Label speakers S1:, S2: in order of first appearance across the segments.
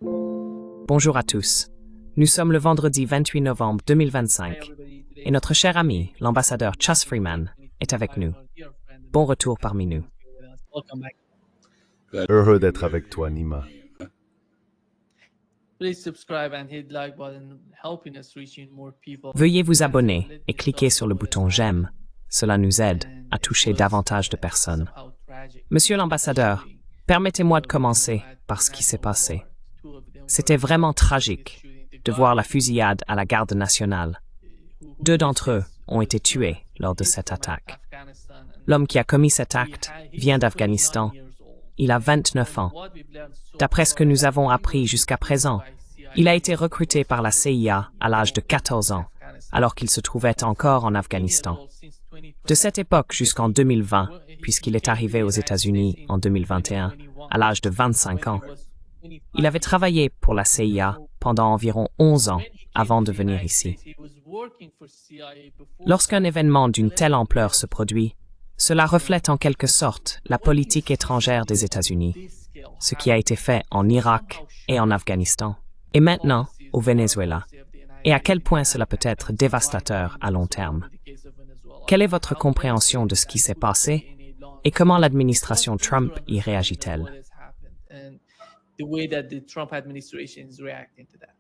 S1: Bonjour à tous. Nous sommes le vendredi 28 novembre 2025 et notre cher ami, l'ambassadeur Chas Freeman, est avec nous. Bon retour parmi nous.
S2: Heureux d'être avec toi, Nima.
S1: Veuillez vous abonner et cliquer sur le bouton j'aime. Cela nous aide à toucher davantage de personnes. Monsieur l'ambassadeur, permettez-moi de commencer par ce qui s'est passé. C'était vraiment tragique de voir la fusillade à la garde nationale. 2 d'entre eux ont été tués lors de cette attaque. L'homme qui a commis cet acte vient d'Afghanistan. Il a 29 ans. D'après ce que nous avons appris jusqu'à présent, il a été recruté par la CIA à l'âge de 14 ans, alors qu'il se trouvait encore en Afghanistan. De cette époque jusqu'en 2020, puisqu'il est arrivé aux États-Unis en 2021, à l'âge de 25 ans, il avait travaillé pour la CIA pendant environ 11 ans avant de venir ici. Lorsqu'un événement d'une telle ampleur se produit, cela reflète en quelque sorte la politique étrangère des États-Unis, ce qui a été fait en Irak et en Afghanistan, et maintenant au Venezuela, et à quel point cela peut être dévastateur à long terme. Quelle est votre compréhension de ce qui s'est passé et comment l'administration Trump y réagit-elle?
S3: The way that the Trump administration is reacting to that.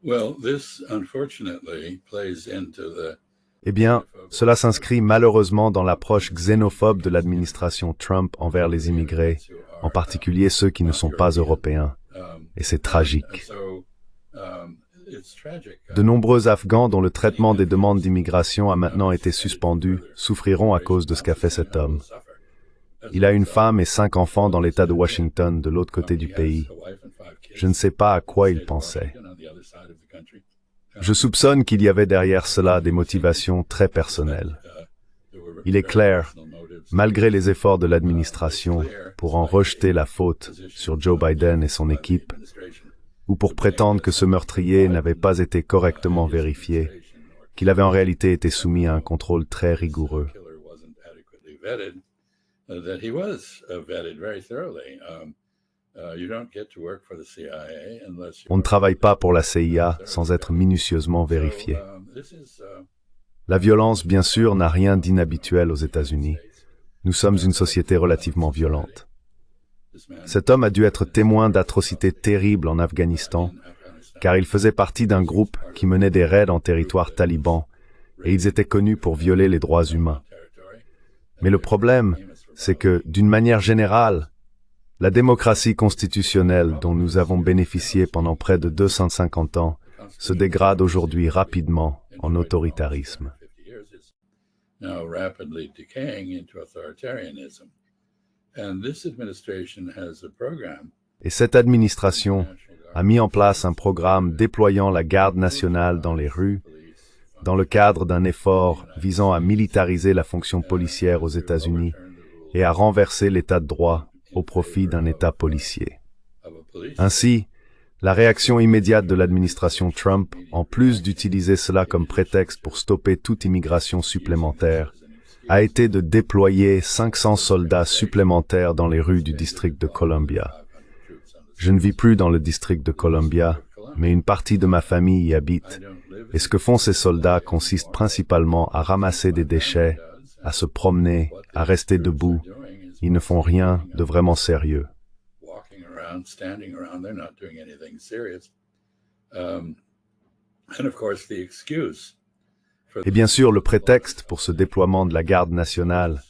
S4: Well, this unfortunately plays into the
S2: Eh bien, cela s'inscrit malheureusement dans l'approche xénophobe de l'administration Trump envers les immigrés, en particulier ceux qui ne sont pas européens. Et c'est tragique. De nombreux Afghans dont le traitement des demandes d'immigration a maintenant été suspendu souffriront à cause de ce qu'a fait cet homme. Il a une femme et 5 enfants dans l'État de Washington, de l'autre côté du pays. Je ne sais pas à quoi il pensait. Je soupçonne qu'il y avait derrière cela des motivations très personnelles. Il est clair, malgré les efforts de l'administration pour en rejeter la faute sur Joe Biden et son équipe, ou pour prétendre que ce meurtrier n'avait pas été correctement vérifié, qu'il avait en réalité été soumis à un contrôle très rigoureux.
S4: that he was vetted very thoroughly. You don't get to work for the CIA unless
S2: On ne travaille pas pour la CIA sans être minutieusement vérifié. La violence, bien sûr, n'a rien d'inhabituel aux États-Unis. Nous sommes une société relativement violente. Cet homme a dû être témoin d'atrocités terribles en Afghanistan, car il faisait partie d'un groupe qui menait des raids en territoire taliban, et ils étaient connus pour violer les droits humains. Mais le problème, c'est que, d'une manière générale, la démocratie constitutionnelle dont nous avons bénéficié pendant près de 250 ans se dégrade aujourd'hui rapidement en autoritarisme. Et cette administration a mis en place un programme déployant la garde nationale dans les rues, dans le cadre d'un effort visant à militariser la fonction policière aux États-Unis et à renverser l'état de droit au profit d'un État policier. Ainsi, la réaction immédiate de l'administration Trump, en plus d'utiliser cela comme prétexte pour stopper toute immigration supplémentaire, a été de déployer 500 soldats supplémentaires dans les rues du district de Columbia. Je ne vis plus dans le district de Columbia, mais une partie de ma famille y habite, et ce que font ces soldats consiste principalement à ramasser des déchets, à se promener, à rester debout. Ils ne font rien de vraiment sérieux. Et bien sûr, le prétexte pour ce déploiement de la garde nationale,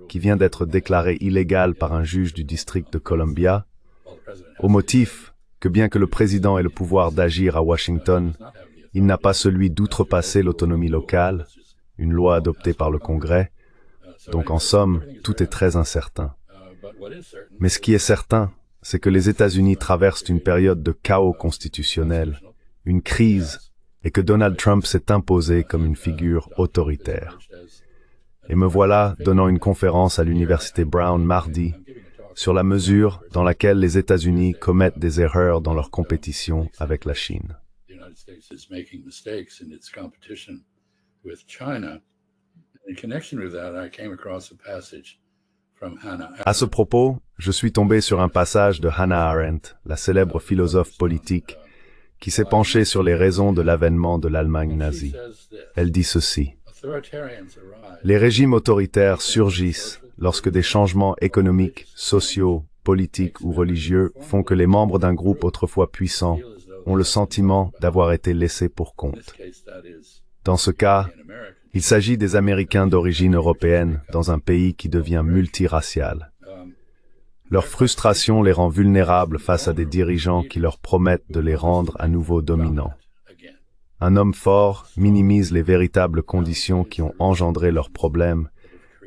S2: qui vient d'être déclaré illégal par un juge du district de Columbia, au motif que bien que le président ait le pouvoir d'agir à Washington, il n'a pas celui d'outrepasser l'autonomie locale, une loi adoptée par le Congrès. Donc en somme, tout est très incertain. Mais ce qui est certain, c'est que les États-Unis traversent une période de chaos constitutionnel, une crise, et que Donald Trump s'est imposé comme une figure autoritaire. Et me voilà donnant une conférence à l'Université Brown mardi sur la mesure dans laquelle les États-Unis commettent des erreurs dans leur compétition avec la Chine.
S4: In connection with that, I came across a passage
S2: À ce propos, je suis tombé sur un passage de Hannah Arendt, la célèbre philosophe politique, qui s'est penchée sur les raisons de l'avènement de l'Allemagne nazie. Elle dit ceci: les régimes autoritaires surgissent lorsque des changements économiques, sociaux, politiques ou religieux font que les membres d'un groupe autrefois puissant ont le sentiment d'avoir été laissés pour compte. Dans ce cas, il s'agit des Américains d'origine européenne dans un pays qui devient multiracial. Leur frustration les rend vulnérables face à des dirigeants qui leur promettent de les rendre à nouveau dominants. Un homme fort minimise les véritables conditions qui ont engendré leurs problèmes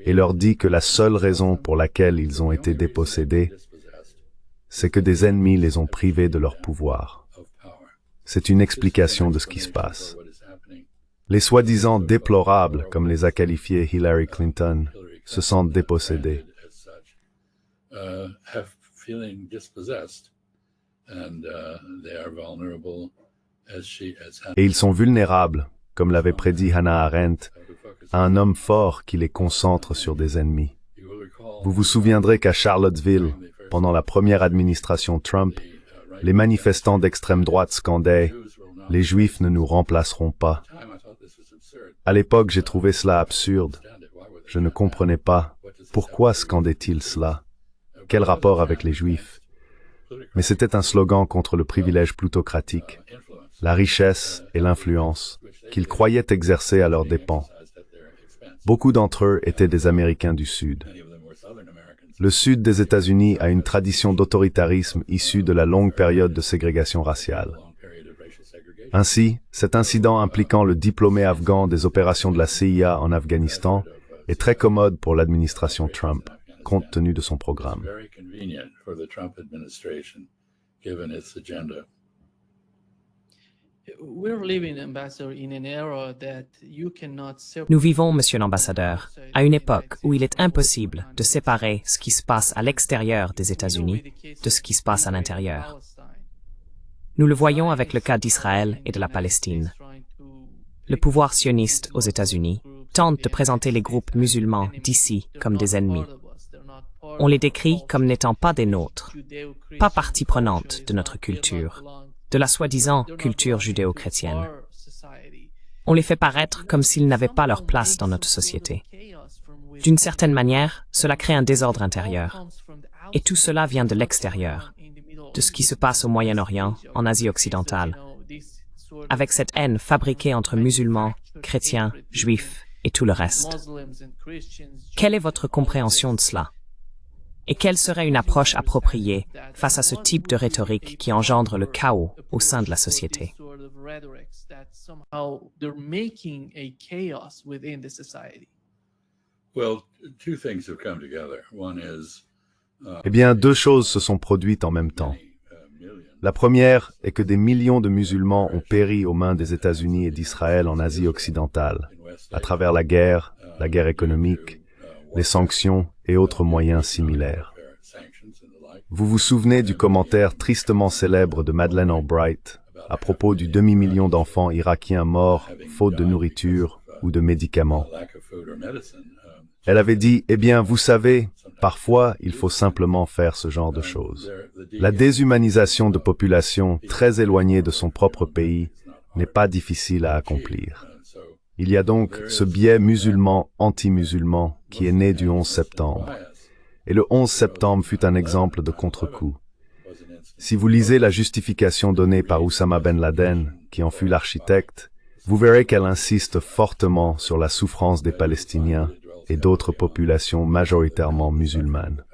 S2: et leur dit que la seule raison pour laquelle ils ont été dépossédés, c'est que des ennemis les ont privés de leur pouvoir. C'est une explication de ce qui se passe. Les soi-disant déplorables, comme les a qualifiés Hillary Clinton, se sentent dépossédés. Et ils sont vulnérables, comme l'avait prédit Hannah Arendt, à un homme fort qui les concentre sur des ennemis. Vous vous souviendrez qu'à Charlottesville, pendant la première administration Trump, les manifestants d'extrême droite scandaient « Les Juifs ne nous remplaceront pas ». À l'époque, j'ai trouvé cela absurde. Je ne comprenais pas pourquoi scandaient-ils cela. Quel rapport avec les Juifs? Mais c'était un slogan contre le privilège plutocratique, la richesse et l'influence qu'ils croyaient exercer à leurs dépens. Beaucoup d'entre eux étaient des Américains du Sud. Le Sud des États-Unis a une tradition d'autoritarisme issue de la longue période de ségrégation raciale. Ainsi, cet incident impliquant le diplômé afghan des opérations de la CIA en Afghanistan est très commode pour l'administration Trump, compte tenu de son programme.
S1: Nous vivons, Monsieur l'ambassadeur, à une époque où il est impossible de séparer ce qui se passe à l'extérieur des États-Unis de ce qui se passe à l'intérieur. Nous le voyons avec le cas d'Israël et de la Palestine. Le pouvoir sioniste aux États-Unis tente de présenter les groupes musulmans d'ici comme des ennemis. On les décrit comme n'étant pas des nôtres, pas partie prenante de notre culture, de la soi-disant culture judéo-chrétienne. On les fait paraître comme s'ils n'avaient pas leur place dans notre société. D'une certaine manière, cela crée un désordre intérieur. Et tout cela vient de l'extérieur, de ce qui se passe au Moyen-Orient, en Asie occidentale, avec cette haine fabriquée entre musulmans, chrétiens, juifs et tout le reste. Quelle est votre compréhension de cela? Et quelle serait une approche appropriée face à ce type de rhétorique qui engendre le chaos au sein de la société?
S2: Eh bien, deux choses se sont produites en même temps. La première est que des millions de musulmans ont péri aux mains des États-Unis et d'Israël en Asie occidentale, à travers la guerre économique, les sanctions et autres moyens similaires. Vous vous souvenez du commentaire tristement célèbre de Madeleine Albright à propos du demi-million d'enfants irakiens morts faute de nourriture ou de médicaments. Elle avait dit, eh bien, vous savez, parfois, il faut simplement faire ce genre de choses. La déshumanisation de populations très éloignées de son propre pays n'est pas difficile à accomplir. Il y a donc ce biais musulman anti-musulman qui est né du 11 septembre. Et le 11 septembre fut un exemple de contre-coup. Si vous lisez la justification donnée par Oussama Ben Laden, qui en fut l'architecte, vous verrez qu'elle insiste fortement sur la souffrance des Palestiniens et d'autres populations majoritairement musulmanes.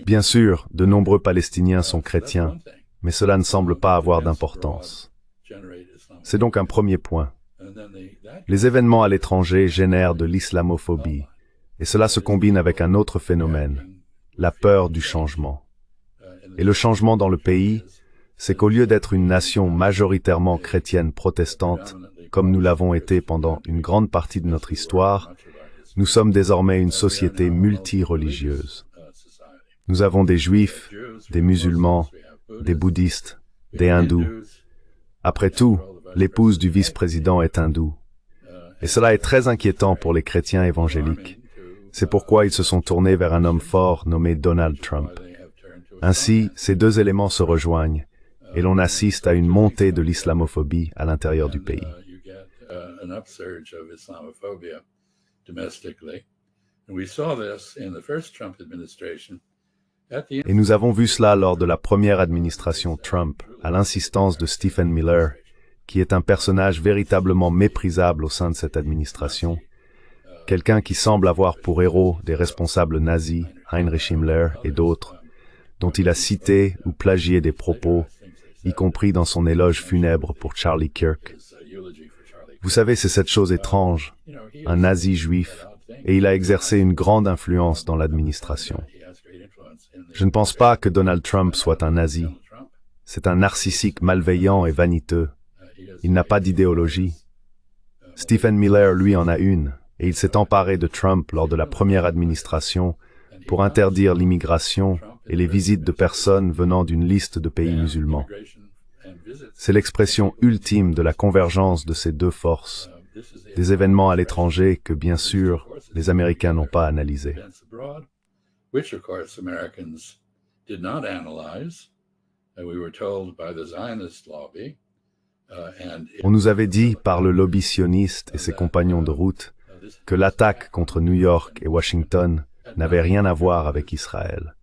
S2: Bien sûr, de nombreux Palestiniens sont chrétiens, mais cela ne semble pas avoir d'importance. C'est donc un premier point. Les événements à l'étranger génèrent de l'islamophobie, et cela se combine avec un autre phénomène, la peur du changement. Et le changement dans le pays, c'est qu'au lieu d'être une nation majoritairement chrétienne protestante, comme nous l'avons été pendant une grande partie de notre histoire, nous sommes désormais une société multireligieuse. Nous avons des juifs, des musulmans, des bouddhistes, des hindous. Après tout, l'épouse du vice-président est hindoue. Et cela est très inquiétant pour les chrétiens évangéliques. C'est pourquoi ils se sont tournés vers un homme fort nommé Donald Trump. Ainsi, ces deux éléments se rejoignent, et l'on assiste à une montée de l'islamophobie à l'intérieur du pays. Et nous avons vu cela lors de la première administration Trump, à l'insistance de Stephen Miller, qui est un personnage véritablement méprisable au sein de cette administration, quelqu'un qui semble avoir pour héros des responsables nazis, Heinrich Himmler et d'autres, dont il a cité ou plagié des propos, y compris dans son éloge funèbre pour Charlie Kirk. Vous savez, c'est cette chose étrange, un nazi juif, et il a exercé une grande influence dans l'administration. Je ne pense pas que Donald Trump soit un nazi. C'est un narcissique malveillant et vaniteux. Il n'a pas d'idéologie. Stephen Miller, lui, en a une, et il s'est emparé de Trump lors de la première administration pour interdire l'immigration et les visites de personnes venant d'une liste de pays musulmans. C'est l'expression ultime de la convergence de ces deux forces, des événements à l'étranger que, bien sûr, les Américains n'ont pas analysés. On nous avait dit par le lobby sioniste et ses compagnons de route que l'attaque contre New York et Washington n'avait rien à voir avec Israël.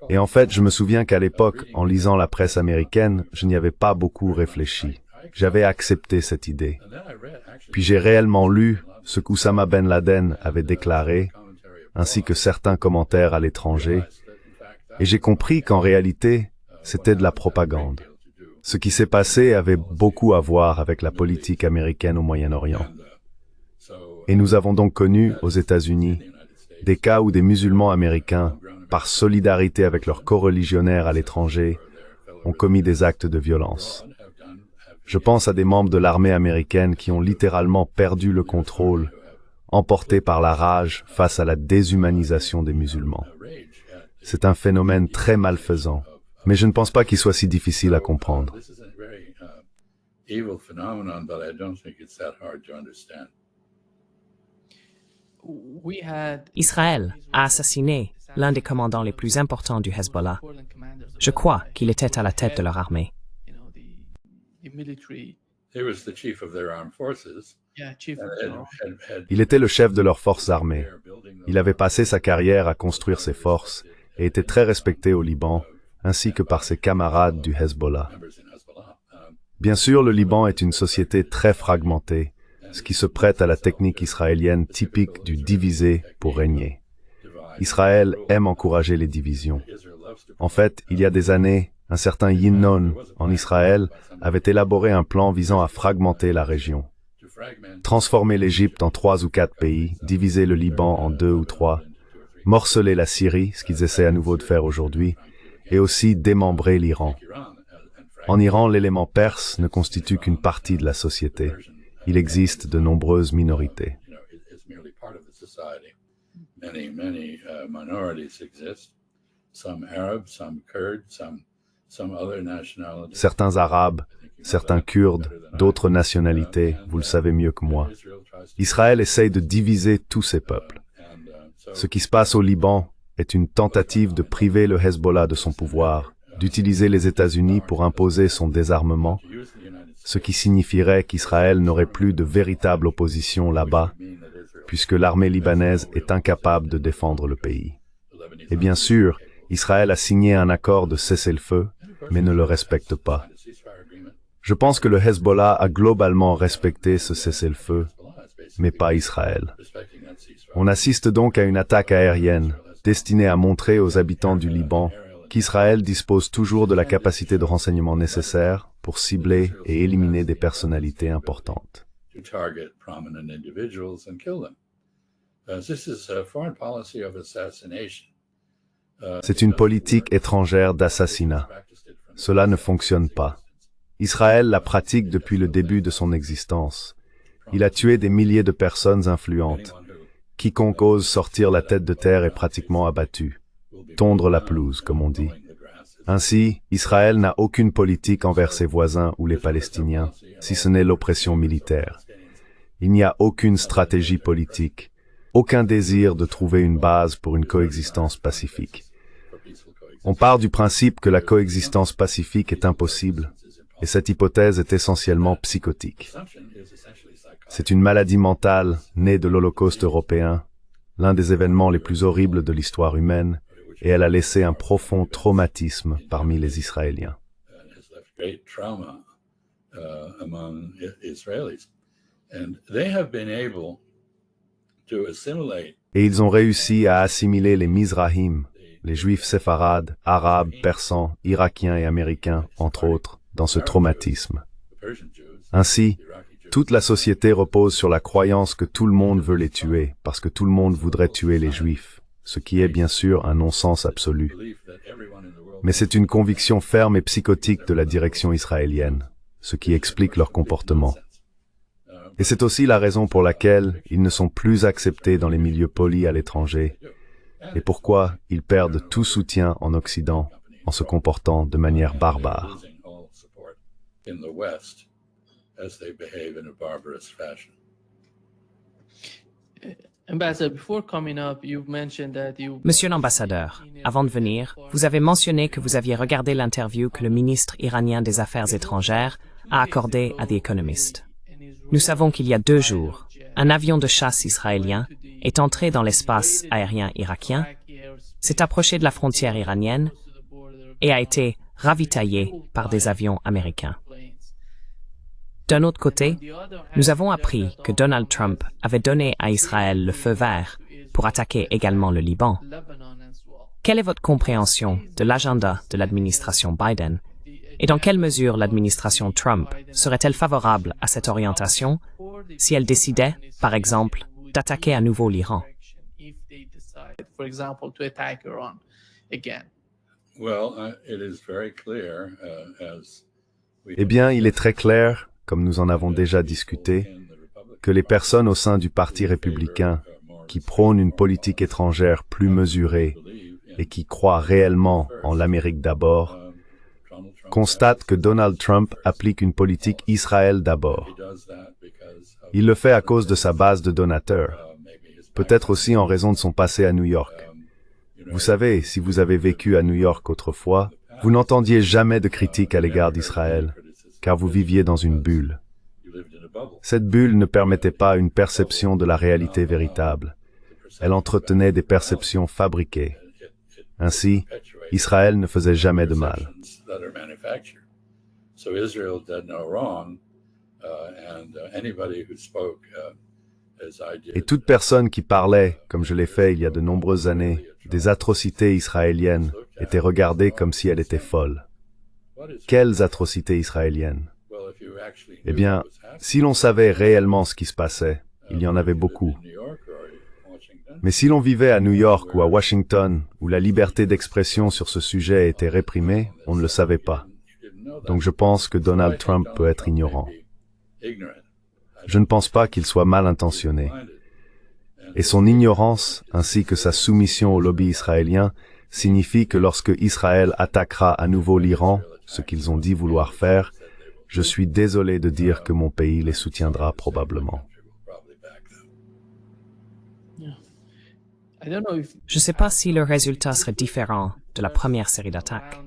S2: Et en fait, je me souviens qu'à l'époque, en lisant la presse américaine, je n'y avais pas beaucoup réfléchi. J'avais accepté cette idée. Puis j'ai réellement lu ce qu'Oussama Ben Laden avait déclaré, ainsi que certains commentaires à l'étranger, et j'ai compris qu'en réalité, c'était de la propagande. Ce qui s'est passé avait beaucoup à voir avec la politique américaine au Moyen-Orient. Et nous avons donc connu, aux États-Unis, des cas où des musulmans américains, par solidarité avec leurs coreligionnaires à l'étranger, ont commis des actes de violence. Je pense à des membres de l'armée américaine qui ont littéralement perdu le contrôle, emportés par la rage face à la déshumanisation des musulmans. C'est un phénomène très malfaisant, mais je ne pense pas qu'il soit si difficile à comprendre.
S1: Israël a assassiné l'un des commandants les plus importants du Hezbollah. Je crois qu'il était à la tête de leur armée.
S2: Il était le chef de leurs forces armées. Il avait passé sa carrière à construire ses forces et était très respecté au Liban, ainsi que par ses camarades du Hezbollah. Bien sûr, le Liban est une société très fragmentée, ce qui se prête à la technique israélienne typique du diviser pour régner. Israël aime encourager les divisions. En fait, il y a des années, un certain Yinon, en Israël, avait élaboré un plan visant à fragmenter la région. Transformer l'Égypte en 3 ou 4 pays, diviser le Liban en 2 ou 3, morceler la Syrie, ce qu'ils essaient à nouveau de faire aujourd'hui, et aussi démembrer l'Iran. En Iran, l'élément perse ne constitue qu'une partie de la société. Il existe de nombreuses minorités. Certains Arabes, certains Kurdes, d'autres nationalités, vous le savez mieux que moi. Israël essaye de diviser tous ces peuples. Ce qui se passe au Liban est une tentative de priver le Hezbollah de son pouvoir, d'utiliser les États-Unis pour imposer son désarmement, ce qui signifierait qu'Israël n'aurait plus de véritable opposition là-bas, puisque l'armée libanaise est incapable de défendre le pays. Et bien sûr, Israël a signé un accord de cessez-le-feu, mais ne le respecte pas. Je pense que le Hezbollah a globalement respecté ce cessez-le-feu, mais pas Israël. On assiste donc à une attaque aérienne, destinée à montrer aux habitants du Liban qu'Israël dispose toujours de la capacité de renseignement nécessaire pour cibler et éliminer des personnalités importantes. C'est une politique étrangère d'assassinat. Cela ne fonctionne pas. Israël la pratique depuis le début de son existence. Il a tué des milliers de personnes influentes. Quiconque ose sortir la tête de terre est pratiquement abattu. Tondre la pelouse, comme on dit. Ainsi, Israël n'a aucune politique envers ses voisins ou les Palestiniens, si ce n'est l'oppression militaire. Il n'y a aucune stratégie politique, aucun désir de trouver une base pour une coexistence pacifique. On part du principe que la coexistence pacifique est impossible, et cette hypothèse est essentiellement psychotique. C'est une maladie mentale née de l'Holocauste européen, l'un des événements les plus horribles de l'histoire humaine, et elle a laissé un profond traumatisme parmi les Israéliens. Et ils ont réussi à assimiler les Mizrahim, les Juifs séfarades, Arabes, Persans, Irakiens et Américains, entre autres, dans ce traumatisme. Ainsi, toute la société repose sur la croyance que tout le monde veut les tuer, parce que tout le monde voudrait tuer les Juifs, ce qui est bien sûr un non-sens absolu. Mais c'est une conviction ferme et psychotique de la direction israélienne, ce qui explique leur comportement. Et c'est aussi la raison pour laquelle ils ne sont plus acceptés dans les milieux polis à l'étranger, et pourquoi ils perdent tout soutien en Occident en se comportant de manière barbare.
S1: Monsieur l'ambassadeur, avant de venir, vous avez mentionné que vous aviez regardé l'interview que le ministre iranien des Affaires étrangères a accordée à The Economist. Nous savons qu'il y a 2 jours, un avion de chasse israélien est entré dans l'espace aérien irakien, s'est approché de la frontière iranienne et a été ravitaillé par des avions américains. D'un autre côté, nous avons appris que Donald Trump avait donné à Israël le feu vert pour attaquer également le Liban. Quelle est votre compréhension de l'agenda de l'administration Biden et dans quelle mesure l'administration Trump serait-elle favorable à cette orientation si elle décidait, par exemple, d'attaquer à nouveau l'Iran?
S2: Eh bien, il est très clair, comme nous en avons déjà discuté, que les personnes au sein du Parti républicain qui prônent une politique étrangère plus mesurée et qui croient réellement en l'Amérique d'abord, constatent que Donald Trump applique une politique Israël d'abord. Il le fait à cause de sa base de donateurs, peut-être aussi en raison de son passé à New York. Vous savez, si vous avez vécu à New York autrefois, vous n'entendiez jamais de critiques à l'égard d'Israël, car vous viviez dans une bulle. Cette bulle ne permettait pas une perception de la réalité véritable. Elle entretenait des perceptions fabriquées. Ainsi, Israël ne faisait jamais de mal. Et toute personne qui parlait, comme je l'ai fait il y a de nombreuses années, des atrocités israéliennes était regardée comme si elle était folle. Quelles atrocités israéliennes? Eh bien, si l'on savait réellement ce qui se passait, il y en avait beaucoup. Mais si l'on vivait à New York ou à Washington, où la liberté d'expression sur ce sujet était réprimée, on ne le savait pas. Donc je pense que Donald Trump peut être ignorant. Je ne pense pas qu'il soit mal intentionné. Et son ignorance, ainsi que sa soumission au lobby israélien, signifie que lorsque Israël attaquera à nouveau l'Iran, ce qu'ils ont dit vouloir faire, je suis désolé de dire que mon pays les soutiendra probablement.
S1: Je ne sais pas si le résultat serait différent de la première série d'attaques.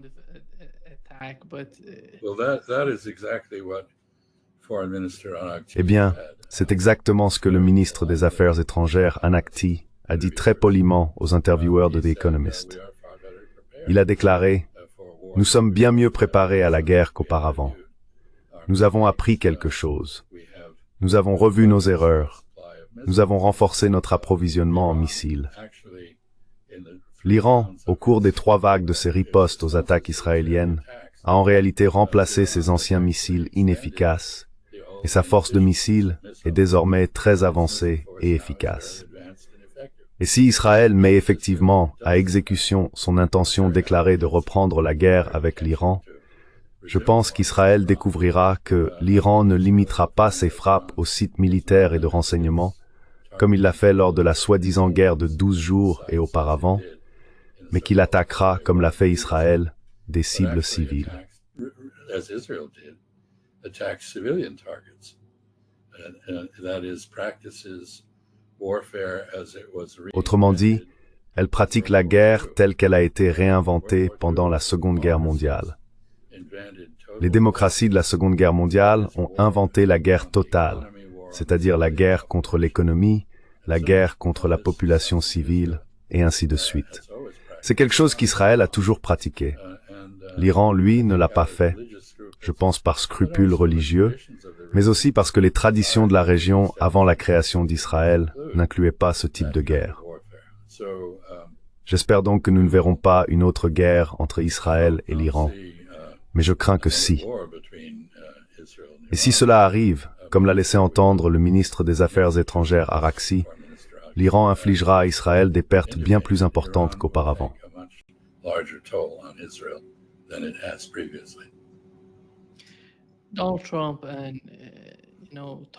S2: Eh bien, c'est exactement ce que le ministre des Affaires étrangères, Anakti, a dit très poliment aux intervieweurs de The Economist. Il a déclaré « Nous sommes bien mieux préparés à la guerre qu'auparavant. Nous avons appris quelque chose. Nous avons revu nos erreurs. Nous avons renforcé notre approvisionnement en missiles. » L'Iran, au cours des 3 vagues de ses ripostes aux attaques israéliennes, a en réalité remplacé ses anciens missiles inefficaces, et sa force de missiles est désormais très avancée et efficace. Et si Israël met effectivement à exécution son intention déclarée de reprendre la guerre avec l'Iran, je pense qu'Israël découvrira que l'Iran ne limitera pas ses frappes aux sites militaires et de renseignement, comme il l'a fait lors de la soi-disant guerre de 12 jours et auparavant, mais qu'il attaquera, comme l'a fait Israël, des cibles civiles.
S4: As Israel did, attack civilian targets. That is, practices warfare as it was
S2: Autrement dit, elle pratique la guerre telle qu'elle a été réinventée pendant la Seconde Guerre mondiale. Les démocraties de la Seconde Guerre mondiale ont inventé la guerre totale, c'est-à-dire la guerre contre l'économie, la guerre contre la population civile, et ainsi de suite. C'est quelque chose qu'Israël a toujours pratiqué. L'Iran, lui, ne l'a pas fait, je pense par scrupules religieux, mais aussi parce que les traditions de la région avant la création d'Israël n'incluaient pas ce type de guerre. J'espère donc que nous ne verrons pas une autre guerre entre Israël et l'Iran, mais je crains que si. Et si cela arrive, comme l'a laissé entendre le ministre des Affaires étrangères Araghchi, l'Iran infligera à Israël des pertes bien plus importantes qu'auparavant.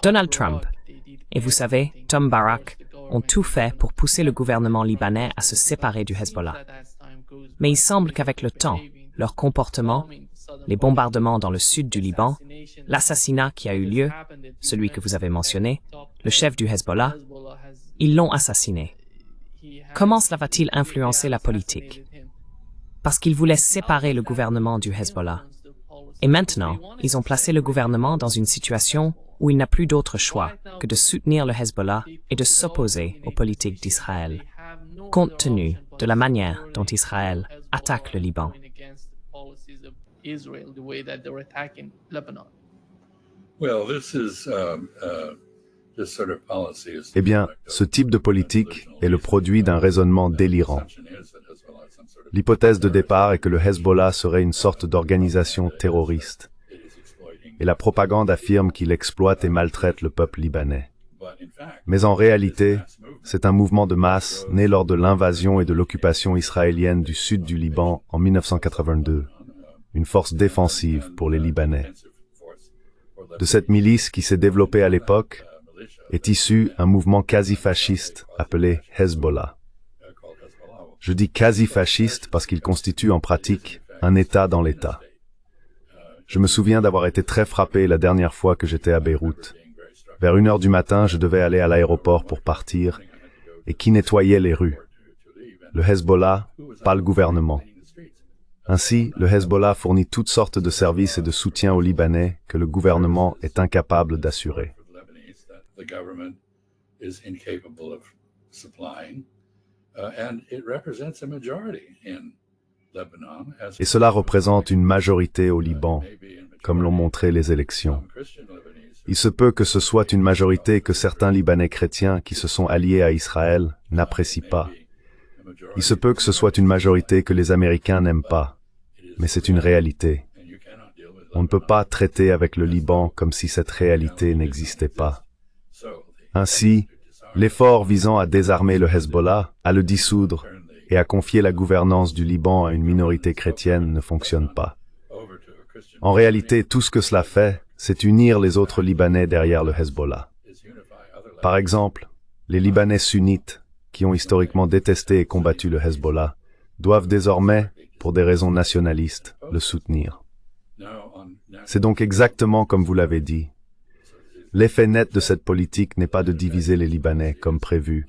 S1: Donald Trump et vous savez, Tom Barak ont tout fait pour pousser le gouvernement libanais à se séparer du Hezbollah. Mais il semble qu'avec le temps, leur comportement, les bombardements dans le sud du Liban, l'assassinat qui a eu lieu, celui que vous avez mentionné, le chef du Hezbollah, ils l'ont assassiné. Comment cela va-t-il influencer la politique? Parce qu'ils voulaient séparer le gouvernement du Hezbollah. Et maintenant, ils ont placé le gouvernement dans une situation où il n'a plus d'autre choix que de soutenir le Hezbollah et de s'opposer aux politiques d'Israël, compte tenu de la manière dont Israël attaque le Liban.
S2: Eh bien, ce type de politique est le produit d'un raisonnement délirant. L'hypothèse de départ est que le Hezbollah serait une sorte d'organisation terroriste. Et la propagande affirme qu'il exploite et maltraite le peuple libanais. Mais en réalité, c'est un mouvement de masse né lors de l'invasion et de l'occupation israélienne du sud du Liban en 1982, une force défensive pour les Libanais. De cette milice qui s'est développée à l'époque est issu un mouvement quasi-fasciste appelé Hezbollah. Je dis quasi-fasciste parce qu'il constitue en pratique un État dans l'État. Je me souviens d'avoir été très frappé la dernière fois que j'étais à Beyrouth. Vers 1h du matin, je devais aller à l'aéroport pour partir, et qui nettoyait les rues? Le Hezbollah, pas le gouvernement. Ainsi, le Hezbollah fournit toutes sortes de services et de soutien aux Libanais que le gouvernement est incapable d'assurer. Et cela représente une majorité au Liban, comme l'ont montré les élections. Il se peut que ce soit une majorité que certains Libanais chrétiens qui se sont alliés à Israël n'apprécient pas. Il se peut que ce soit une majorité que les Américains n'aiment pas, mais c'est une réalité. On ne peut pas traiter avec le Liban comme si cette réalité n'existait pas. Ainsi, l'effort visant à désarmer le Hezbollah, à le dissoudre et à confier la gouvernance du Liban à une minorité chrétienne ne fonctionne pas. En réalité, tout ce que cela fait, c'est unir les autres Libanais derrière le Hezbollah. Par exemple, les Libanais sunnites, qui ont historiquement détesté et combattu le Hezbollah, doivent désormais, pour des raisons nationalistes, le soutenir. C'est donc exactement comme vous l'avez dit. L'effet net de cette politique n'est pas de diviser les Libanais comme prévu.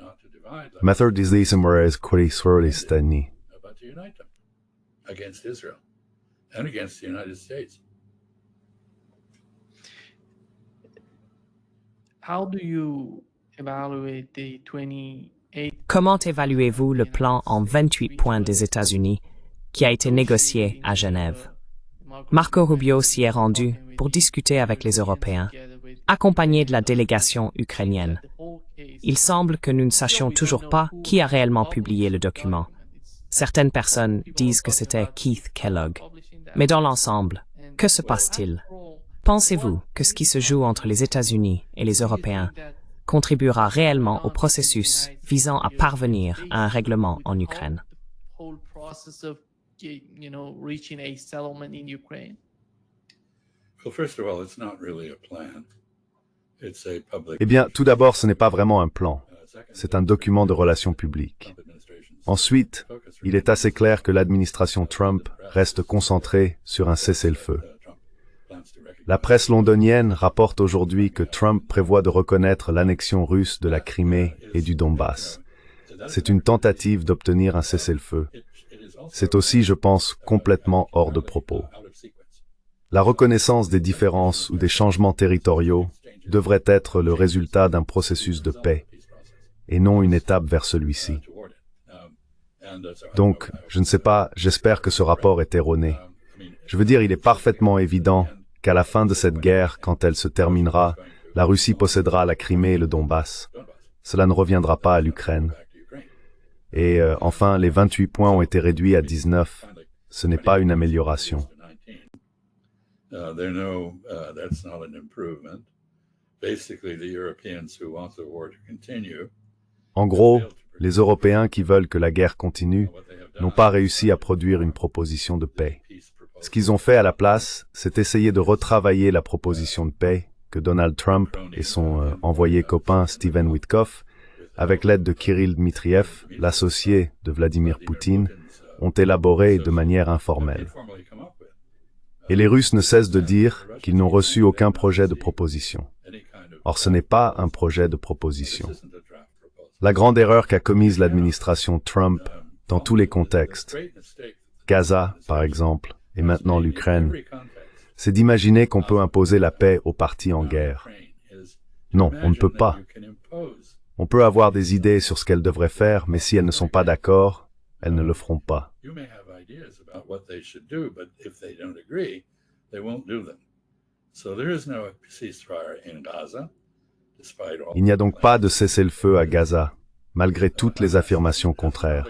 S1: Comment évaluez-vous le plan en 28 points des États-Unis qui a été négocié à Genève? Marco Rubio s'y est rendu pour discuter avec les Européens, accompagné de la délégation ukrainienne. Il semble que nous ne sachions toujours pas qui a réellement publié le document. Certaines personnes disent que c'était Keith Kellogg. Mais dans l'ensemble, que se passe-t-il? Pensez-vous que ce qui se joue entre les États-Unis et les Européens contribuera réellement au processus visant à parvenir à un règlement en Ukraine?
S2: Eh bien, tout d'abord, ce n'est pas vraiment un plan. C'est un document de relations publiques. Ensuite, il est assez clair que l'administration Trump reste concentrée sur un cessez-le-feu. La presse londonienne rapporte aujourd'hui que Trump prévoit de reconnaître l'annexion russe de la Crimée et du Donbass. C'est une tentative d'obtenir un cessez-le-feu. C'est aussi, je pense, complètement hors de propos. La reconnaissance des différences ou des changements territoriaux devrait être le résultat d'un processus de paix, et non une étape vers celui-ci. Donc, je ne sais pas, j'espère que ce rapport est erroné. Je veux dire, il est parfaitement évident qu'à la fin de cette guerre, quand elle se terminera, la Russie possédera la Crimée et le Donbass. Cela ne reviendra pas à l'Ukraine. Et enfin, les 28 points ont été réduits à 19. Ce n'est pas une amélioration. En gros, les Européens qui veulent que la guerre continue n'ont pas réussi à produire une proposition de paix. Ce qu'ils ont fait à la place, c'est essayer de retravailler la proposition de paix que Donald Trump et son envoyé copain Stephen Witkoff, avec l'aide de Kirill Dmitriev, l'associé de Vladimir Poutine, ont élaborée de manière informelle. Et les Russes ne cessent de dire qu'ils n'ont reçu aucun projet de proposition. Or, ce n'est pas un projet de proposition. La grande erreur qu'a commise l'administration Trump dans tous les contextes, Gaza par exemple, et maintenant l'Ukraine, c'est d'imaginer qu'on peut imposer la paix aux partis en guerre. Non, on ne peut pas. On peut avoir des idées sur ce qu'elles devraient faire, mais si elles ne sont pas d'accord, elles ne le feront pas. Il n'y a donc pas de cessez-le-feu à Gaza, malgré toutes les affirmations contraires.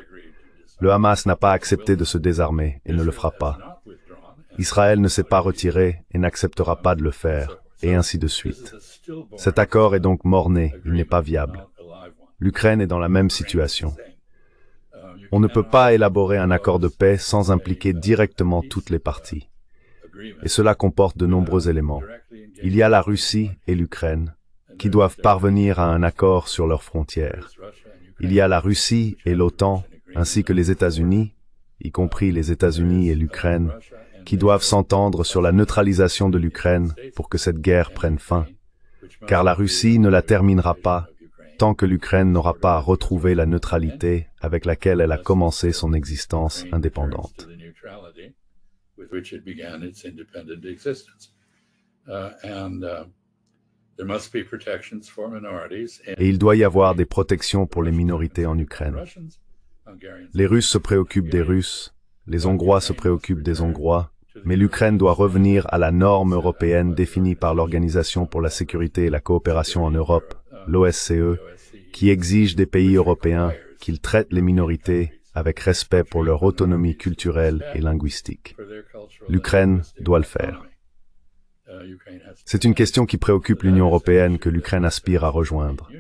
S2: Le Hamas n'a pas accepté de se désarmer et ne le fera pas. Israël ne s'est pas retiré et n'acceptera pas de le faire, et ainsi de suite. Cet accord est donc mort-né, il n'est pas viable. L'Ukraine est dans la même situation. On ne peut pas élaborer un accord de paix sans impliquer directement toutes les parties. Et cela comporte de nombreux éléments. Il y a la Russie et l'Ukraine, qui doivent parvenir à un accord sur leurs frontières. Il y a la Russie et l'OTAN, ainsi que les États-Unis, y compris les États-Unis et l'Ukraine, qui doivent s'entendre sur la neutralisation de l'Ukraine pour que cette guerre prenne fin. Car la Russie ne la terminera pas tant que l'Ukraine n'aura pas retrouvé la neutralité avec laquelle elle a commencé son existence indépendante. Et il doit y avoir des protections pour les minorités en Ukraine. Les Russes se préoccupent des Russes, les Hongrois se préoccupent des Hongrois, mais l'Ukraine doit revenir à la norme européenne définie par l'Organisation pour la sécurité et la coopération en Europe, l'OSCE, qui exige des pays européens qu'ils traitent les minorités avec respect pour leur autonomie culturelle et linguistique. L'Ukraine doit le faire. C'est une question qui préoccupe l'Union européenne que l'Ukraine aspire à rejoindre.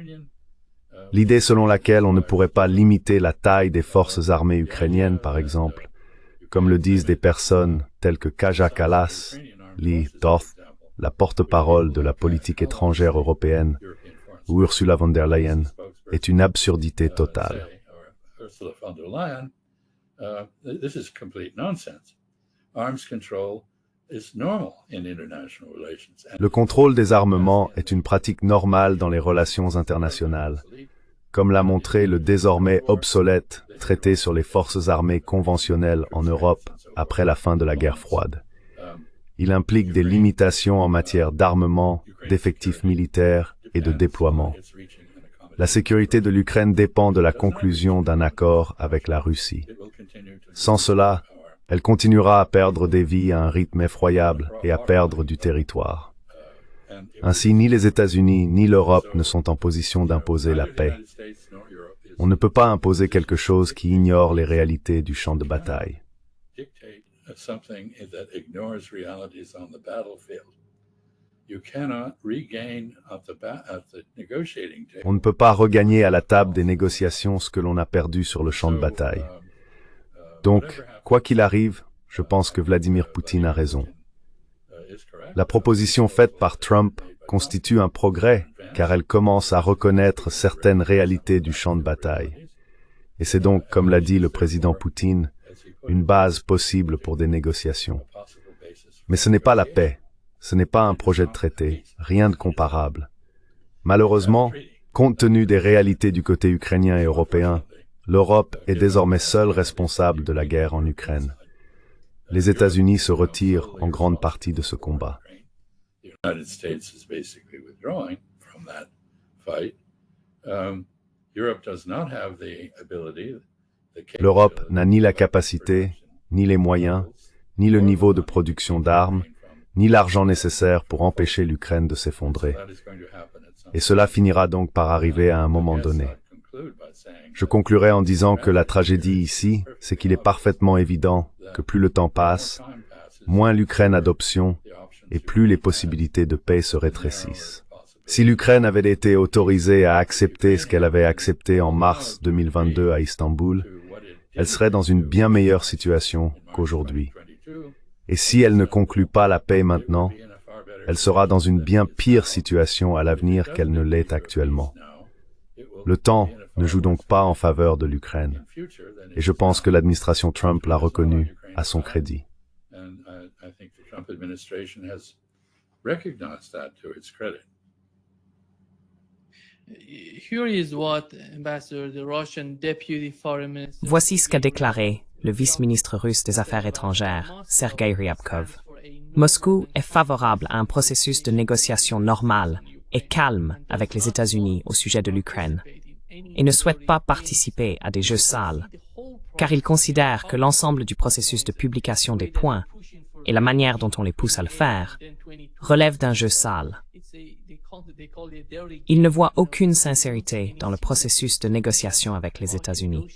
S2: L'idée selon laquelle on ne pourrait pas limiter la taille des forces armées ukrainiennes, par exemple, comme le disent des personnes telles que Kaja Kallas, Lee Toth, la porte-parole de la politique étrangère européenne, ou Ursula von der Leyen, est une absurdité totale. Le contrôle des armements est une pratique normale dans les relations internationales, comme l'a montré le désormais obsolète traité sur les forces armées conventionnelles en Europe après la fin de la guerre froide. Il implique des limitations en matière d'armement, d'effectifs militaires et de déploiement. La sécurité de l'Ukraine dépend de la conclusion d'un accord avec la Russie. Sans cela, elle continuera à perdre des vies à un rythme effroyable et à perdre du territoire. Ainsi, ni les États-Unis ni l'Europe ne sont en position d'imposer la paix. On ne peut pas imposer quelque chose qui ignore les réalités du champ de bataille. On ne peut pas regagner à la table des négociations ce que l'on a perdu sur le champ de bataille. Donc, quoi qu'il arrive, je pense que Vladimir Poutine a raison. La proposition faite par Trump constitue un progrès, car elle commence à reconnaître certaines réalités du champ de bataille. Et c'est donc, comme l'a dit le président Poutine, une base possible pour des négociations. Mais ce n'est pas la paix, ce n'est pas un projet de traité, rien de comparable. Malheureusement, compte tenu des réalités du côté ukrainien et européen, l'Europe est désormais seule responsable de la guerre en Ukraine. Les États-Unis se retirent en grande partie de ce combat. L'Europe n'a ni la capacité, ni les moyens, ni le niveau de production d'armes, ni l'argent nécessaire pour empêcher l'Ukraine de s'effondrer. Et cela finira donc par arriver à un moment donné. Je conclurai en disant que la tragédie ici, c'est qu'il est parfaitement évident que plus le temps passe, moins l'Ukraine a d'options et plus les possibilités de paix se rétrécissent. Si l'Ukraine avait été autorisée à accepter ce qu'elle avait accepté en mars 2022 à Istanbul, elle serait dans une bien meilleure situation qu'aujourd'hui. Et si elle ne conclut pas la paix maintenant, elle sera dans une bien pire situation à l'avenir qu'elle ne l'est actuellement. Le temps ne joue donc pas en faveur de l'Ukraine. Et je pense que l'administration Trump l'a reconnu à son crédit.
S1: Voici ce qu'a déclaré le vice-ministre russe des Affaires étrangères, Sergei Ryabkov. Moscou est favorable à un processus de négociation normal et calme avec les États-Unis au sujet de l'Ukraine et ne souhaite pas participer à des jeux sales, car il considère que l'ensemble du processus de publication des points et la manière dont on les pousse à le faire relève d'un jeu sale. Il ne voit aucune sincérité dans le processus de négociation avec les États-Unis.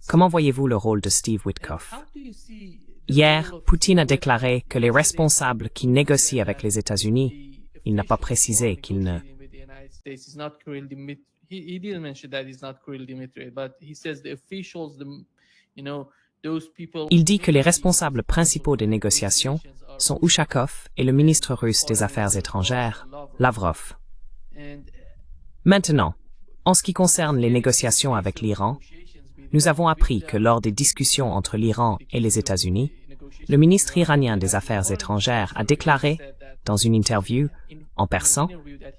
S1: Comment voyez-vous le rôle de Steve Witkoff? Hier, Poutine a déclaré que les responsables qui négocient avec les États-Unis, il n'a pas précisé qu'il ne... Il dit que les responsables principaux des négociations sont Ushakov et le ministre russe des Affaires étrangères, Lavrov. Maintenant, en ce qui concerne les négociations avec l'Iran, nous avons appris que lors des discussions entre l'Iran et les États-Unis, le ministre iranien des Affaires étrangères a déclaré, dans une interview, en persan,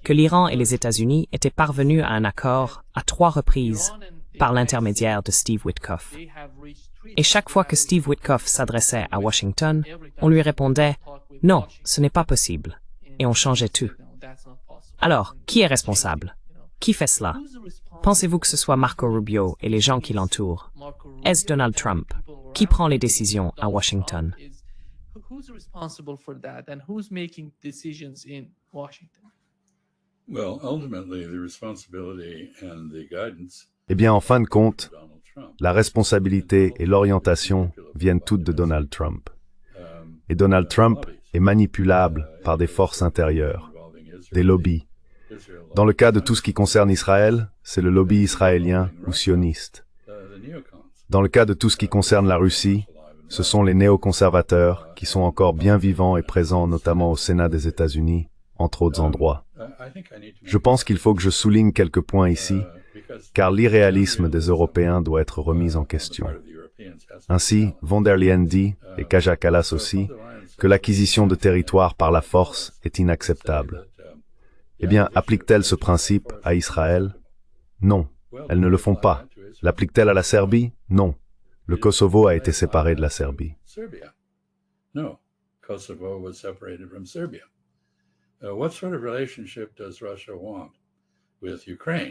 S1: que l'Iran et les États-Unis étaient parvenus à un accord à 3 reprises par l'intermédiaire de Steve Witkoff. Et chaque fois que Steve Witkoff s'adressait à Washington, on lui répondait « Non, ce n'est pas possible », et on changeait tout. Alors, qui est responsable? Qui fait cela? Pensez-vous que ce soit Marco Rubio et les gens qui l'entourent? Est-ce Donald Trump? Qui prend les décisions à Washington?
S2: Eh bien, en fin de compte, la responsabilité et l'orientation viennent toutes de Donald Trump. Et Donald Trump est manipulable par des forces intérieures, des lobbies. Dans le cas de tout ce qui concerne Israël, c'est le lobby israélien ou sioniste. Dans le cas de tout ce qui concerne la Russie, ce sont les néoconservateurs qui sont encore bien vivants et présents notamment au Sénat des États-Unis, entre autres endroits. Je pense qu'il faut que je souligne quelques points ici, car l'irréalisme des Européens doit être remis en question. Ainsi, von der Leyen dit, et Kaja Kallas aussi, que l'acquisition de territoires par la force est inacceptable. Eh bien, applique-t-elle ce principe à Israël? Non, elles ne le font pas. L'applique-t-elle à la Serbie? Non. Le Kosovo a été séparé de la Serbie.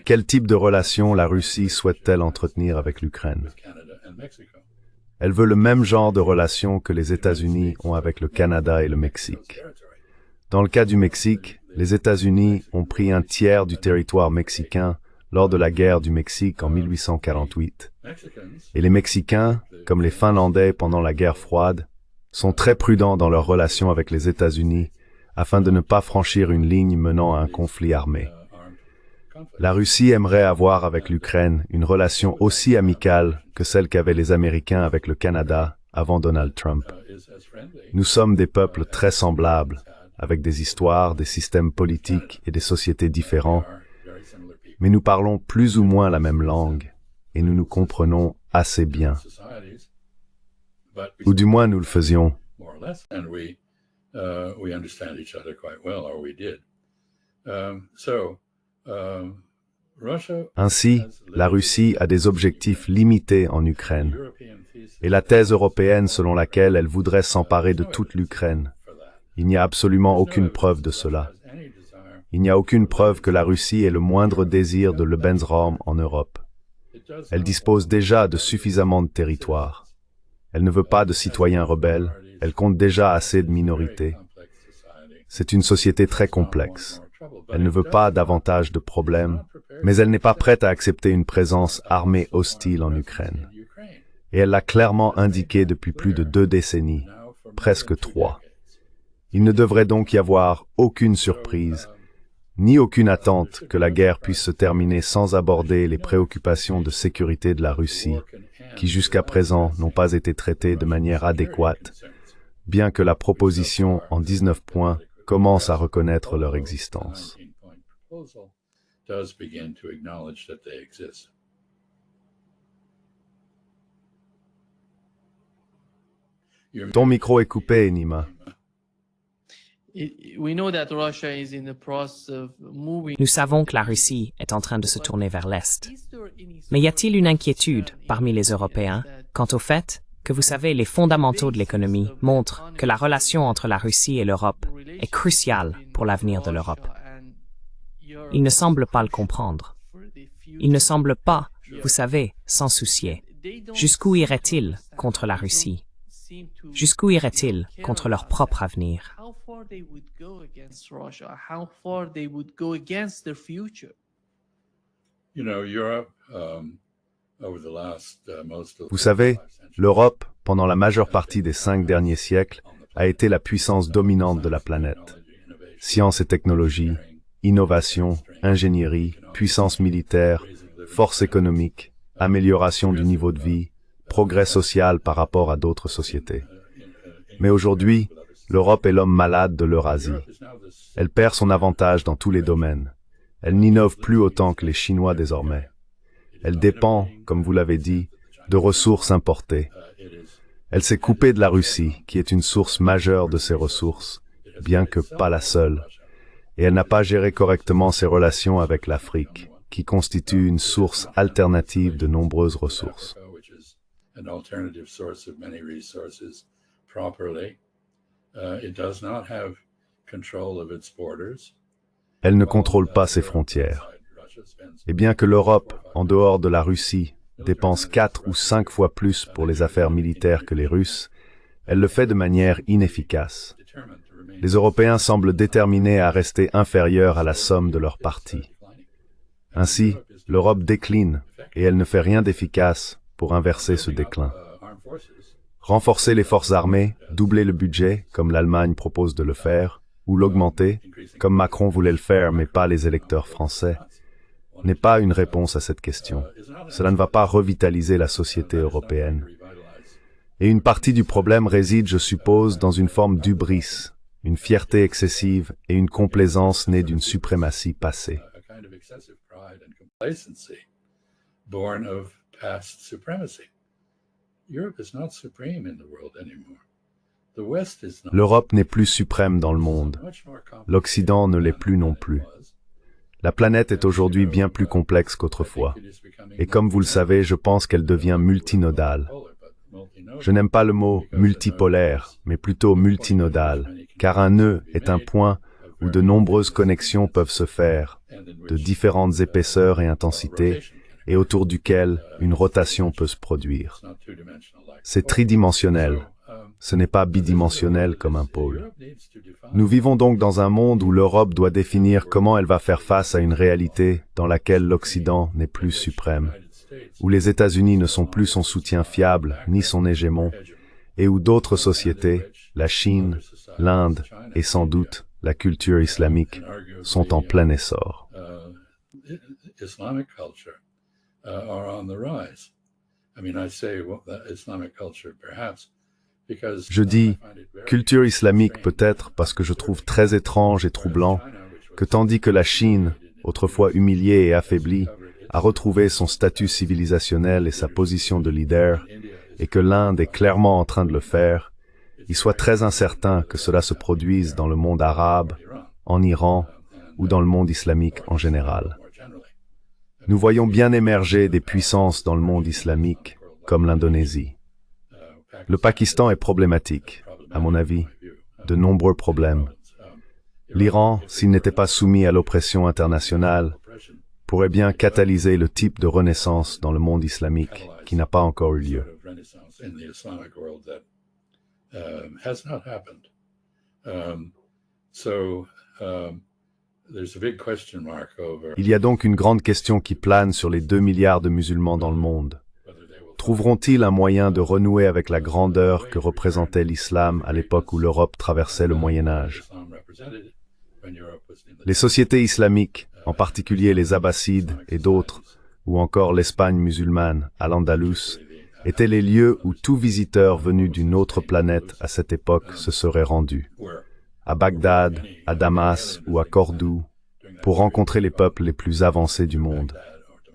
S2: Quel type de relation la Russie souhaite-t-elle entretenir avec l'Ukraine? Elle veut le même genre de relation que les États-Unis ont avec le Canada et le Mexique. Dans le cas du Mexique, les États-Unis ont pris un tiers du territoire mexicain lors de la guerre du Mexique en 1848. Et les Mexicains, comme les Finlandais pendant la guerre froide, sont très prudents dans leurs relations avec les États-Unis afin de ne pas franchir une ligne menant à un conflit armé. La Russie aimerait avoir avec l'Ukraine une relation aussi amicale que celle qu'avaient les Américains avec le Canada avant Donald Trump. Nous sommes des peuples très semblables, avec des histoires, des systèmes politiques et des sociétés différents, mais nous parlons plus ou moins la même langue, et nous nous comprenons assez bien. Ou du moins nous le faisions. Ainsi, la Russie a des objectifs limités en Ukraine. Et la thèse européenne selon laquelle elle voudrait s'emparer de toute l'Ukraine, il n'y a absolument aucune preuve de cela. Il n'y a aucune preuve que la Russie ait le moindre désir de Lebensraum en Europe. Elle dispose déjà de suffisamment de territoire. Elle ne veut pas de citoyens rebelles, elle compte déjà assez de minorités. C'est une société très complexe. Elle ne veut pas davantage de problèmes, mais elle n'est pas prête à accepter une présence armée hostile en Ukraine. Et elle l'a clairement indiqué depuis plus de 2 décennies, presque 3. Il ne devrait donc y avoir aucune surprise, ni aucune attente que la guerre puisse se terminer sans aborder les préoccupations de sécurité de la Russie, qui jusqu'à présent n'ont pas été traitées de manière adéquate, bien que la proposition en 19 points commence à reconnaître leur existence. Ton micro est coupé, Nima.
S1: Nous savons que la Russie est en train de se tourner vers l'Est. Mais y a-t-il une inquiétude parmi les Européens quant au fait que, vous savez, les fondamentaux de l'économie montrent que la relation entre la Russie et l'Europe est cruciale pour l'avenir de l'Europe? Ils ne semblent pas le comprendre. Ils ne semblent pas, vous savez, s'en soucier. Jusqu'où iraient-ils contre la Russie? Jusqu'où iraient-ils contre leur propre avenir?
S2: Vous savez, l'Europe, pendant la majeure partie des 5 derniers siècles, a été la puissance dominante de la planète. Science et technologie, innovation, ingénierie, puissance militaire, force économique, amélioration du niveau de vie, progrès social par rapport à d'autres sociétés. Mais aujourd'hui, l'Europe est l'homme malade de l'Eurasie. Elle perd son avantage dans tous les domaines. Elle n'innove plus autant que les Chinois désormais. Elle dépend, comme vous l'avez dit, de ressources importées. Elle s'est coupée de la Russie, qui est une source majeure de ses ressources, bien que pas la seule. Et elle n'a pas géré correctement ses relations avec l'Afrique, qui constitue une source alternative de nombreuses ressources.
S4: An alternative source of many resources properly. It does not have control of its borders.
S2: Elle ne contrôle pas ses frontières. Et bien que l'Europe, en dehors de la Russie, dépense 4 ou 5 fois plus pour les affaires militaires que les Russes, elle le fait de manière inefficace. Les Européens semblent déterminés à rester inférieurs à la somme de leurs parties. Ainsi, l'Europe décline et elle ne fait rien d'efficace pour inverser ce déclin. Renforcer les forces armées, doubler le budget, comme l'Allemagne propose de le faire, ou l'augmenter, comme Macron voulait le faire mais pas les électeurs français, n'est pas une réponse à cette question. Cela ne va pas revitaliser la société européenne. Et une partie du problème réside, je suppose, dans une forme d'hubris, une fierté excessive et une complaisance née d'une suprématie passée.
S4: Past supremacy. Europe is not supreme in the world anymore. The West is not.
S2: L'Europe n'est plus suprême dans le monde. L'Occident ne l'est plus non plus. La planète est aujourd'hui bien plus complexe qu'autrefois. Et comme vous le savez, je pense qu'elle devient multinodale. Je n'aime pas le mot multipolaire, mais plutôt multinodale, car un nœud est un point où de nombreuses connexions peuvent se faire, de différentes épaisseurs et intensités, et autour duquel une rotation peut se produire. C'est tridimensionnel, ce n'est pas bidimensionnel comme un pôle. Nous vivons donc dans un monde où l'Europe doit définir comment elle va faire face à une réalité dans laquelle l'Occident n'est plus suprême, où les États-Unis ne sont plus son soutien fiable ni son hégémon, et où d'autres sociétés, la Chine, l'Inde et sans doute la culture islamique, sont en plein essor. Je dis culture islamique peut-être parce que je trouve très étrange et troublant que tandis que la Chine, autrefois humiliée et affaiblie, a retrouvé son statut civilisationnel et sa position de leader, et que l'Inde est clairement en train de le faire, il soit très incertain que cela se produise dans le monde arabe, en Iran ou dans le monde islamique en général. Nous voyons bien émerger des puissances dans le monde islamique, comme l'Indonésie. Le Pakistan est problématique, à mon avis, de nombreux problèmes. L'Iran, s'il n'était pas soumis à l'oppression internationale, pourrait bien catalyser le type de renaissance dans le monde islamique qui n'a pas encore eu lieu. Il y a donc une grande question qui plane sur les 2 milliards de musulmans dans le monde. Trouveront-ils un moyen de renouer avec la grandeur que représentait l'islam à l'époque où l'Europe traversait le Moyen-Âge? Les sociétés islamiques, en particulier les Abbassides et d'autres, ou encore l'Espagne musulmane, à l'Andalous, étaient les lieux où tout visiteur venu d'une autre planète à cette époque se serait rendu. À Bagdad, à Damas ou à Cordoue, pour rencontrer les peuples les plus avancés du monde.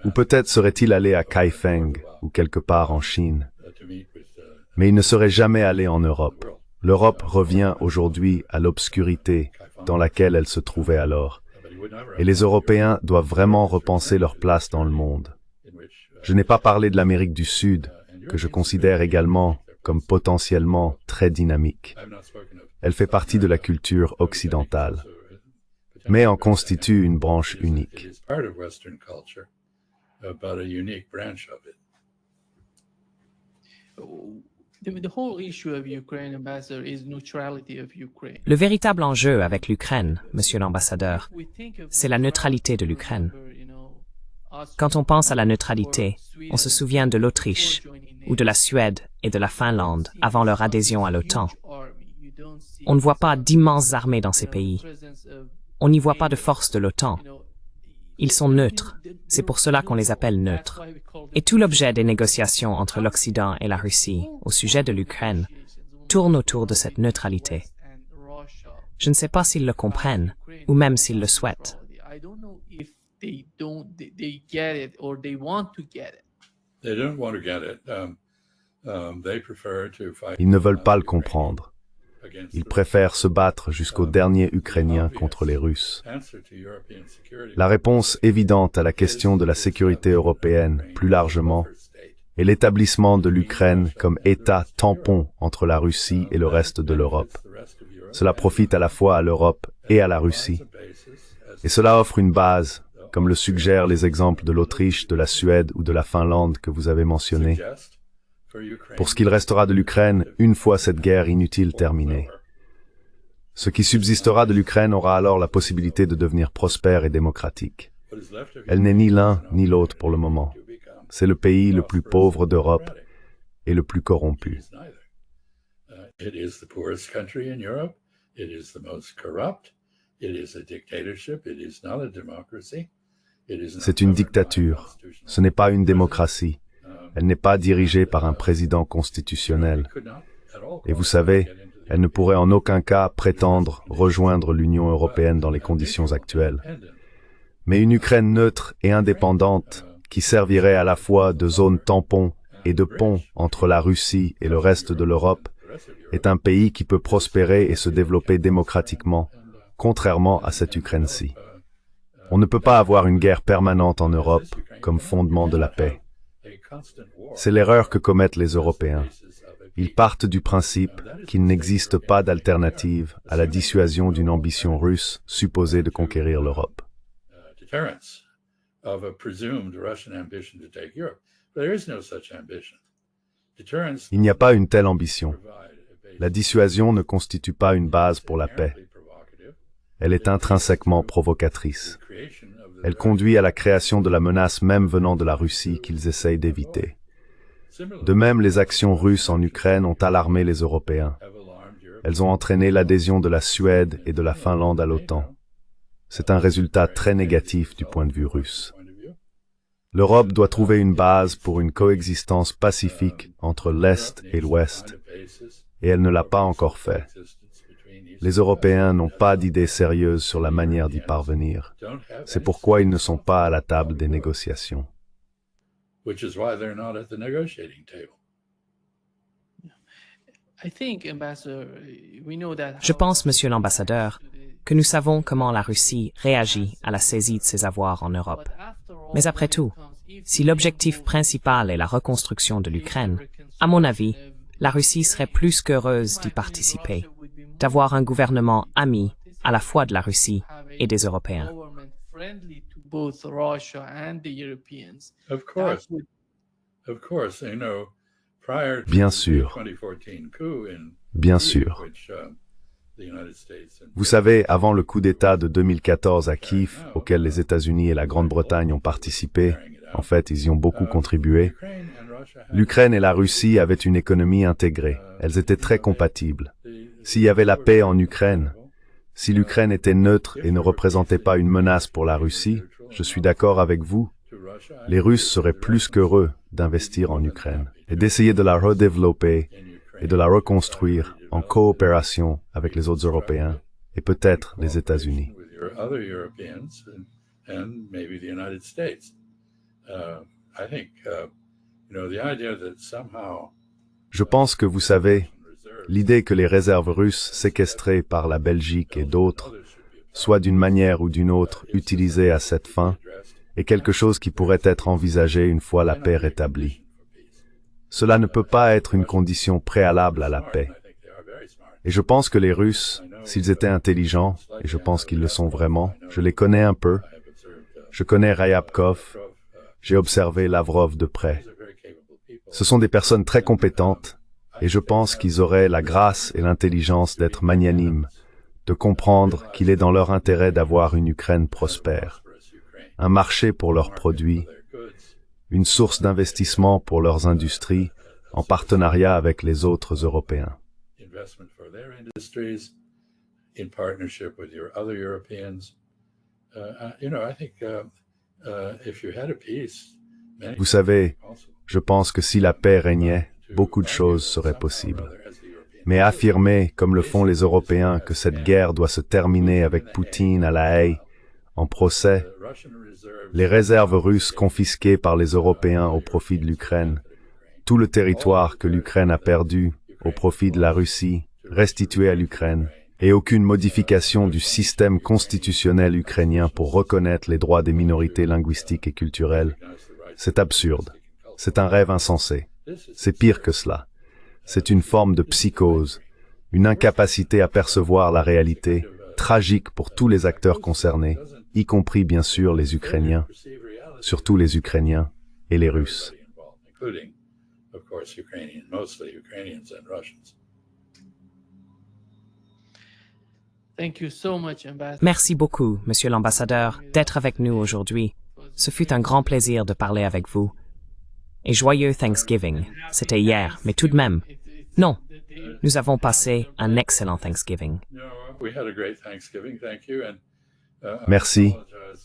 S2: Ou peut-être serait-il allé à Kaifeng, ou quelque part en Chine. Mais il ne serait jamais allé en Europe. L'Europe revient aujourd'hui à l'obscurité dans laquelle elle se trouvait alors. Et les Européens doivent vraiment repenser leur place dans le monde. Je n'ai pas parlé de l'Amérique du Sud, que je considère également comme potentiellement très dynamique. Elle fait partie de la culture occidentale, mais en constitue une branche unique.
S1: Le véritable enjeu avec l'Ukraine, monsieur l'ambassadeur, c'est la neutralité de l'Ukraine. Quand on pense à la neutralité, on se souvient de l'Autriche, ou de la Suède et de la Finlande avant leur adhésion à l'OTAN. On ne voit pas d'immenses armées dans ces pays. On n'y voit pas de force de l'OTAN. Ils sont neutres. C'est pour cela qu'on les appelle neutres. Et tout l'objet des négociations entre l'Occident et la Russie au sujet de l'Ukraine tourne autour de cette neutralité. Je ne sais pas s'ils le comprennent, ou même s'ils le souhaitent.
S2: Ils ne veulent pas le comprendre. Ils préfèrent se battre jusqu'au dernier Ukrainien contre les Russes. La réponse évidente à la question de la sécurité européenne, plus largement, est l'établissement de l'Ukraine comme État tampon entre la Russie et le reste de l'Europe. Cela profite à la fois à l'Europe et à la Russie. Et cela offre une base, comme le suggèrent les exemples de l'Autriche, de la Suède ou de la Finlande que vous avez mentionnés, pour ce qu'il restera de l'Ukraine une fois cette guerre inutile terminée. Ce qui subsistera de l'Ukraine aura alors la possibilité de devenir prospère et démocratique. Elle n'est ni l'un ni l'autre pour le moment. C'est le pays le plus pauvre d'Europe et le plus corrompu. C'est une dictature. Ce n'est pas une démocratie. Elle n'est pas dirigée par un président constitutionnel. Et vous savez, elle ne pourrait en aucun cas prétendre rejoindre l'Union européenne dans les conditions actuelles. Mais une Ukraine neutre et indépendante, qui servirait à la fois de zone tampon et de pont entre la Russie et le reste de l'Europe, est un pays qui peut prospérer et se développer démocratiquement, contrairement à cette Ukraine-ci. On ne peut pas avoir une guerre permanente en Europe comme fondement de la paix. C'est l'erreur que commettent les Européens. Ils partent du principe qu'il n'existe pas d'alternative à la dissuasion d'une ambition russe supposée de conquérir l'Europe. Il n'y a pas une telle ambition. La dissuasion ne constitue pas une base pour la paix. Elle est intrinsèquement provocatrice. Elle conduit à la création de la menace même venant de la Russie qu'ils essayent d'éviter. De même, les actions russes en Ukraine ont alarmé les Européens. Elles ont entraîné l'adhésion de la Suède et de la Finlande à l'OTAN. C'est un résultat très négatif du point de vue russe. L'Europe doit trouver une base pour une coexistence pacifique entre l'Est et l'Ouest, et elle ne l'a pas encore fait. Les Européens n'ont pas d'idée sérieuse sur la manière d'y parvenir. C'est pourquoi ils ne sont pas à la table des négociations.
S4: Which is why they're not at the negotiating table.
S1: Je pense, Monsieur l'ambassadeur, que nous savons comment la Russie réagit à la saisie de ses avoirs en Europe. Mais après tout, si l'objectif principal est la reconstruction de l'Ukraine, à mon avis, la Russie serait plus qu'heureuse d'y participer, d'avoir un gouvernement ami à la fois de la Russie et des Européens.
S4: Of course, you know, prior to
S2: Bien
S4: the
S2: sûr.
S4: 2014 coup in
S2: Bien
S4: Kyiv,
S2: sûr.
S4: which, the United States and
S2: Vous savez, avant le coup d'État de 2014 à Kiev, auquel les États-Unis et la Grande-Bretagne ont participé, en fait, ils y ont beaucoup contribué,
S4: Ukraine and Russia had
S2: l'Ukraine et la Russie avaient une économie intégrée. Elles étaient très compatibles. S'il y avait la paix en Ukraine, si l'Ukraine était neutre et ne représentait pas une menace pour la Russie, je suis d'accord avec vous,
S4: to Russia
S2: les Russes seraient plus qu'heureux d'investir en Ukraine et d'essayer de la redévelopper et de la reconstruire en coopération avec les autres Européens et peut-être les États-Unis.
S4: with your other Europeans and maybe the United States. I think, you know, the idea that somehow
S2: Je pense que vous savez, l'idée que les réserves russes séquestrées par la Belgique et d'autres soient d'une manière ou d'une autre utilisées à cette fin est quelque chose qui pourrait être envisagé une fois la paix rétablie. Cela ne peut pas être une condition préalable à la paix. Et je pense que les Russes, s'ils étaient intelligents, et je pense qu'ils le sont vraiment, je les connais un peu, je connais Ryabkov, j'ai observé Lavrov de près. Ce sont des personnes très compétentes, et je pense qu'ils auraient la grâce et l'intelligence d'être magnanimes, de comprendre qu'il est dans leur intérêt d'avoir une Ukraine prospère, un marché pour leurs produits, une source d'investissement pour leurs industries, en partenariat avec les autres Européens.
S4: investment for their industries in partnership with your other Europeans. You know, I think if you had a peace, many
S2: Vous savez,
S4: also
S2: je pense que si la paix régnait, beaucoup de choses seraient possibles. Mais affirmer, comme le font les Européens, que cette guerre doit se terminer avec Poutine à La Haye, en procès, les réserves russes confisquées par les Européens au profit de l'Ukraine, tout le territoire que l'Ukraine a perdu au profit de la Russie, restitué à l'Ukraine, et aucune modification du système constitutionnel ukrainien pour reconnaître les droits des minorités linguistiques et culturelles, c'est absurde. C'est un rêve insensé. C'est pire que cela. C'est une forme de psychose, une incapacité à percevoir la réalité, tragique pour tous les acteurs concernés, y compris bien sûr les Ukrainiens, surtout les Ukrainiens et les Russes.
S4: including, of course, Ukrainian, mostly Ukrainians and Russians.
S3: Thank you so much, Ambassador.
S1: Merci beaucoup, Monsieur l'ambassadeur, d'être avec nous aujourd'hui. Ce fut un grand plaisir de parler avec vous. Et joyeux Thanksgiving. C'était hier, mais tout de même. Non, nous avons passé un excellent Thanksgiving.
S4: No, we had a great Thanksgiving, thank you, and
S2: Merci,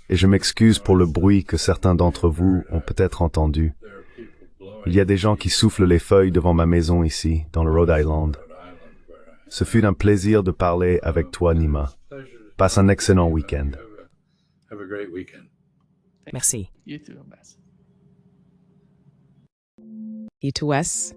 S2: et je m'excuse pour le bruit que certains d'entre vous ont peut-être entendu.
S4: there are people blowing
S2: Il y a des gens qui soufflent les feuilles devant ma maison ici, dans le Rhode Island.
S4: Rhode Island where I
S2: Ce fut un plaisir de parler avec toi, Nima.
S4: pleasure.
S2: Passe un excellent week-end.
S4: Have a great weekend.
S1: Merci.
S3: You too, Ambassador.
S5: U2S